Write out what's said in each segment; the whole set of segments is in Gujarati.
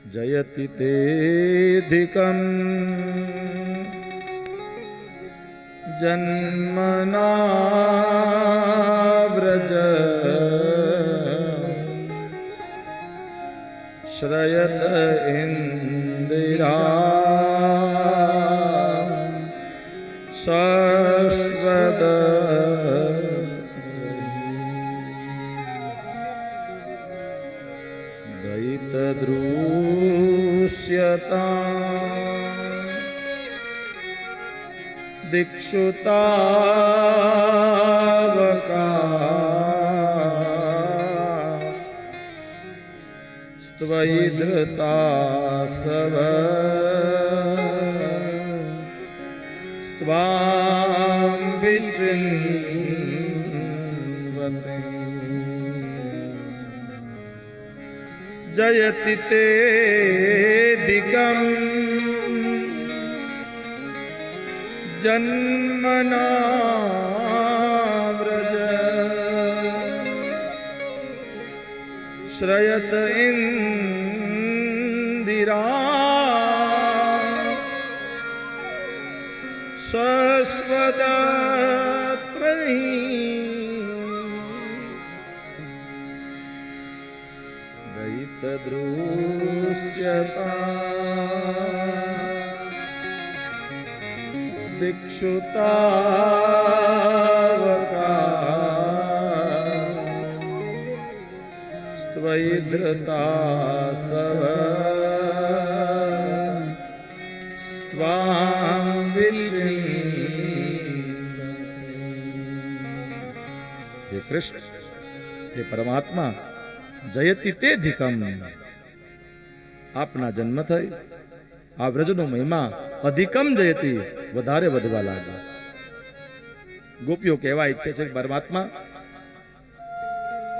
जयति तेऽधिकं जन्मना व्रज श्रयत इंदिरा शश्वत दयितदृश्यता दिक्षुतावका त्वयि धृता सव त्वां विचिन्वते जयति तेऽधिकं जन्मना व्रज श्रयत इंदिरा शश्वतत्रयी दयितदृश्यता दिक्षुतावका त्वयि धृता सव त्वां विचिन्वते। हे कृष्ण, हे परमात्मा, जयति तेऽधिकं आपना जन्म थई आ व्रजनो महिमा अधिकम जयति વધારે વધવા લાગ્યો। ગોપીઓ કહેવા ઈચ્છે છે પરમાત્મા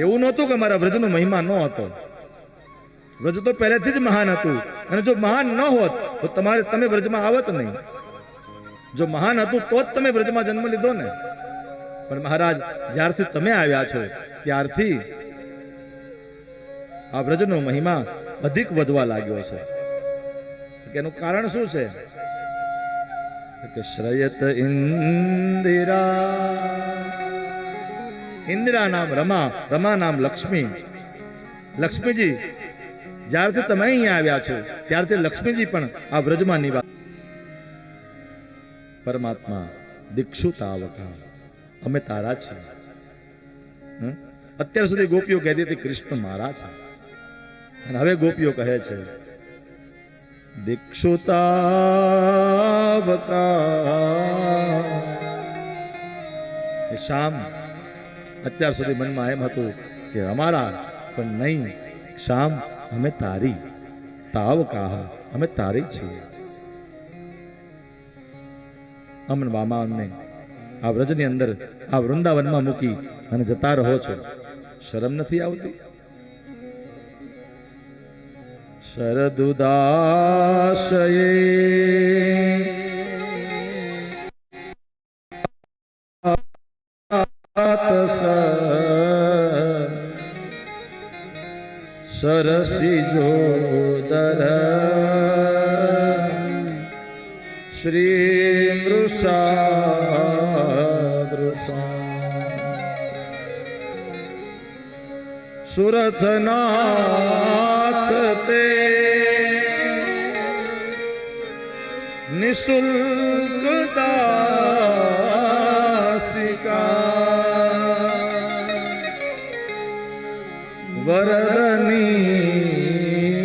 એવું નહોતું કે મારા વ્રજનો મહિમા ન હતો, વ્રજ તો પહેલેથી જ મહાન હતું, અને જો મહાન ન હોત તો તમે વ્રજમાં આવત નહીં। જો મહાન હતું તો જ તમે વ્રજમાં જન્મ લીધો ને, પણ મહારાજ જ્યારથી તમે આવ્યા છો ત્યારથી આ વ્રજનો મહિમા અધિક વધવા લાગ્યો છે। એનું કારણ શું છે કે શ્રયત ઇન્દિરા, ઇન્દિરા નામ રમા, રમા નામ લક્ષ્મી। લક્ષ્મીજી જ્યારથી તમે અહીંયા આવ્યા છો ત્યારથી લક્ષ્મીજી પણ આ વ્રજમાં નિવાસ। પરમાત્મા દીક્ષુતાવકા, અમે તારા છીએ। અત્યાર સુધી ગોપીઓ કહેતી હતી કૃષ્ણ મારા છે, અને હવે ગોપીઓ કહે છે દીક્ષુતાવકા। શ્યામ, અત્યાર સુધી મનમાં એમ હતું કે અમારા, પણ નહીં શ્યામ, અમે તારી। તાવકા, અમે તારી છીએ। અમન મામા અમને આ વ્રજની અંદર આ વૃંદાવનમાં મૂકી અને જતા રહો છો, શરમ નથી આવતી? શરદુદાશયે સરસિજોદર શ્રી મૃષા સુરથનાથ તે નિશુલ્ક દાસિકા વરદની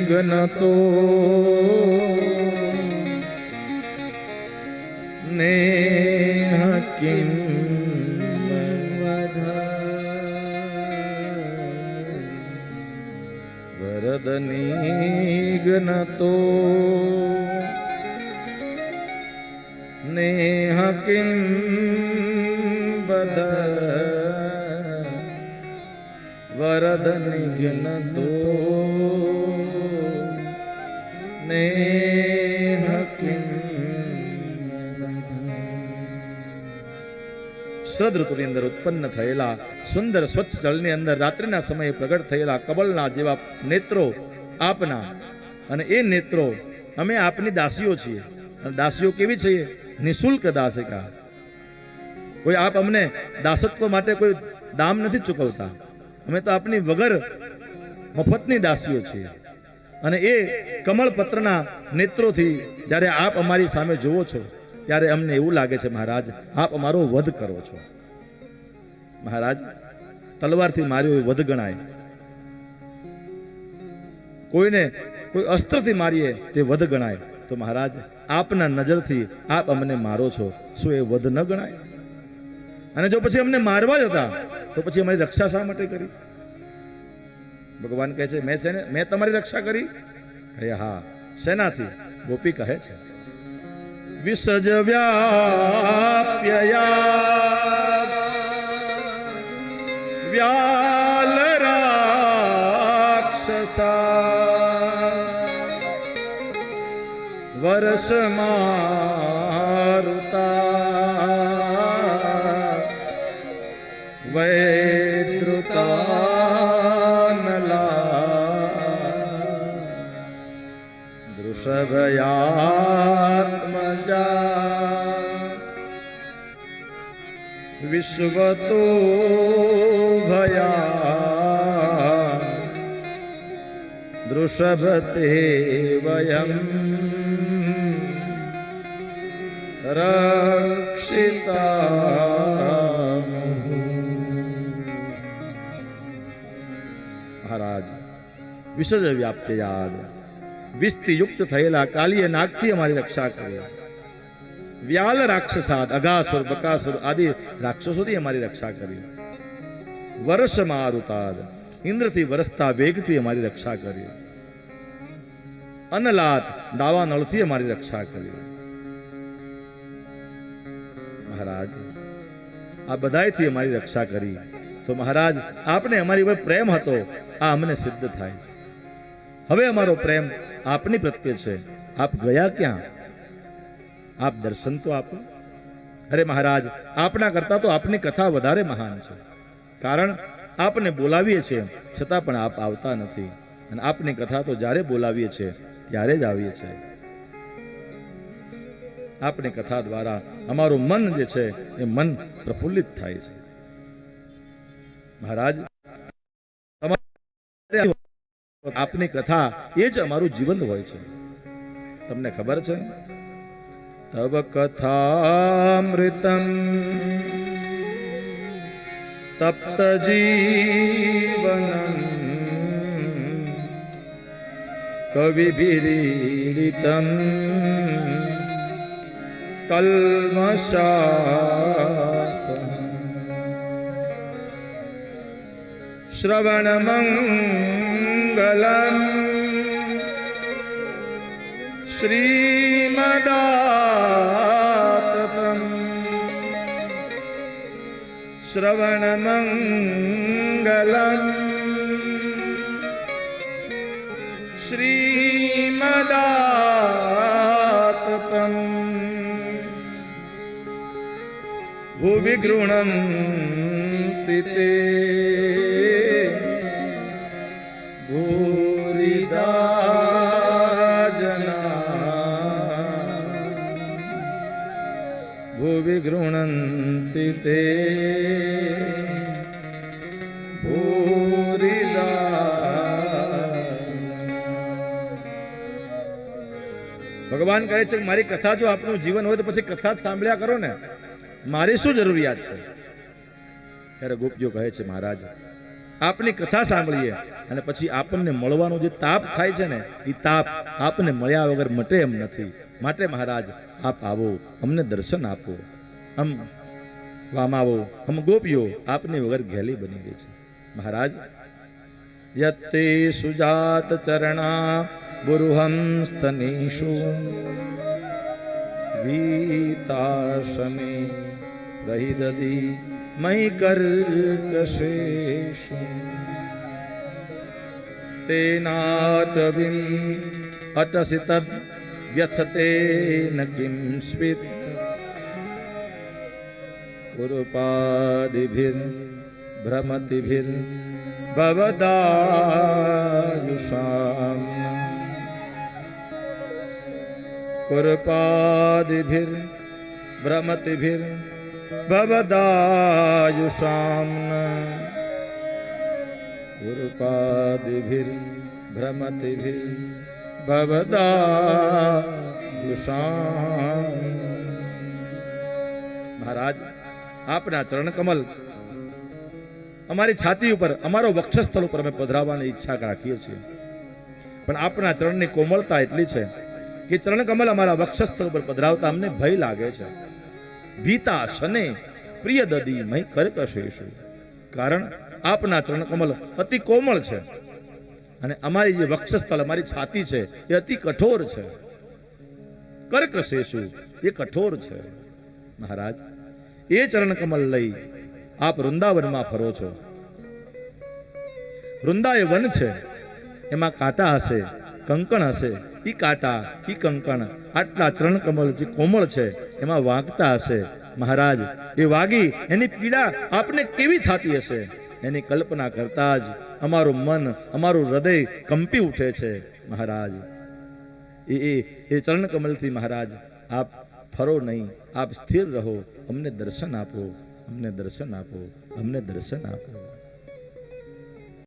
ગણતો નેહ કિં વરદની ગણતો નેહ કિં બદ વરદની ગણતો નેહ કિં। શરદ ઋતુની અંદર ઉત્પન્ન થયેલા સુંદર સ્વચ્છ જળની અંદર રાત્રિના સમયે પ્રગટ થયેલા કમલના જેવા નેત્રો આપના અને એ નેત્રો અમે આપની દાસીઓ છીએ. અને દાસીઓ કેવી છે? નિઃશુલ્ક દાસિકા. કોઈ આપ અમને દાસત્વ માટે કોઈ દામ નથી ચૂકવતા. અમે તો આપની વગર મફતની દાસીઓ છીએ. અને એ કમળપત્રના નેત્રોથી જ્યારે આપ અમારી સામે જુઓ છો ત્યારે અમને એવું લાગે છે મહારાજ આપ અમારો વધ કરો છો. મહારાજ, તલવારથી માર્યો એ વધ ગણાય, કોઈને કોઈ અસ્ત્રથી મારીએ તે વધ ગણાય. તો મહારાજ, આપના નજરથી આપ અમને મારો છો, શું એ વધ ન ગણાય? અને જો પછી અમને મારવા જ હતા તો પછી અમારી રક્ષા શા માટે કરી? ભગવાન કહે છે મેં તમારી રક્ષા કરી? કહે હા. શેનાથી? ગોપી કહે છે વિસજ વ્યાલ રાક્ષસા વર્ષ મારુતા વૃષભયાત્મજા વિશ્વતો ભયા દૃષભતે વયમ રક્ષિતા. મહારાજ, વિસર્જ વ્યાપ્ત યાદ વિસ્તી યુક્ત થયેલા કાલીય નાગથી અમારી રક્ષા કરી. વ્યાલ રાક્ષસાદ અઘાસુર બકાસુર આદિ રાક્ષસોથી અમારી રક્ષા કરી. વર્ષ મારુતાદ ઇન્દ્રથી વરસતા વેગથી અમારી રક્ષા કરી. અનલાત દાવા નળથી અમારી રક્ષા કરી. મહારાજ, આ બધાયથી અમારી રક્ષા કરી. તો મહારાજ, આપને અમારી પર પ્રેમ હતો, આ અમને સિદ્ધ થાય છે. હવે અમારો પ્રેમ આપની પ્રત્યે છે. આપ ગયા ક્યાં? આપ દર્શન તો આપો. અરે મહારાજ, આપના કરતા તો આપની કથા વધારે મહાન છે. કારણ આપને બોલાવીએ છીએ છતાં પણ આપ આવતા નથી. અને આપની કથા તો જ્યારે બોલાવીએ છીએ ત્યારે જ આવીએ છીએ. આપની કથા દ્વારા અમારું મન જે છે એ મન પ્રફુલ્લિત થાય છે. મહારાજ, આપની કથા એ જ અમારું જીવન હોય છે. તમને ખબર છે, તવ કથામૃતમ તપ્ત જીવનમ કવિભીરીડિતમ કલ્મષાત શ્રવણમંગલમ શ્રીમદાતતમ શ્રવણમંગલમ શ્રીમદાતતમ ભુવિ ગૃણન્તિ તે ભુવિ ગૃણન્તિ તે ભગવાન કહે છે કે મારી કથા જો આપનું જીવન હોય તો પછી કથા જ સાંભળ્યા કરો ને, મારી શું જરૂરિયાત છે? ત્યારે ગોપીઓ કહે છે મહારાજ, આપની કથા સાંભળીએ અને પછી આપણને મળવાનો જે તાપ થાય છે ને એ તાપ આપને મળ્યા વગર મટે એમ નથી. માટે મહારાજ, આપ આવો, અમને દર્શન આપો. આમ વામાવો, હમ ગોપીઓ આપની વગર ઘેલી બની ગઈ છે. મહારાજ, યત્તે સુજાત ચરણા બુરુહમ સ્તનેષુ વીતાશમે રહિદદી મયી કર્કશેષુ તેનાટવિમ અટસી તદ વ્યથતેન કિમ સ્મિત પુરુપાદિભિર ભ્રમતિભિર ભવદાયુષામ कुरपादिभिर भ्रमतिभिर भवदायुषाम्ना कुरपादिभिर भ्रमतिभिर भवदायुषाम्। महाराज आपना चरण कमल अमारी छाती पर अमारो वक्षस्थल पर अमे पधरावानी इच्छा राखीए छीए, पण आपना चरणनी कोमलता एटली छे कि चरण कमल अमारा वक्षस्थल पर पधरावता अमने भय लागे छे। भीता शने प्रिय ददी मई कर्कशेषु, कारण आपना चरण कमल अति कोमल छे अने अमारी जे वक्षस्थल अमारी छाती छे ए अति कठोर छे। कर्कशेषु ये कठोर छे। महाराज ए चरण कमल लई आप वृंदावन में फरो छो। वृंदा ए वन छे, एमां कांटा हशे, कंकण हशे। ई कांटा ई कंकण आटला चरण कमल जे कोमल छे एमां वागता हशे। महाराज ए वागी एनी पीड़ा आपने केवी थाती हशे, एनी कल्पना करता ज अमारू मन अमारू हृदय कंपी उठे छे। महाराज ए चरण कमल थी महाराज आप फरो नहीं, आप स्थिर रहो, अमने दर्शन आपो, अमने दर्शन आपो, अमने दर्शन आपो।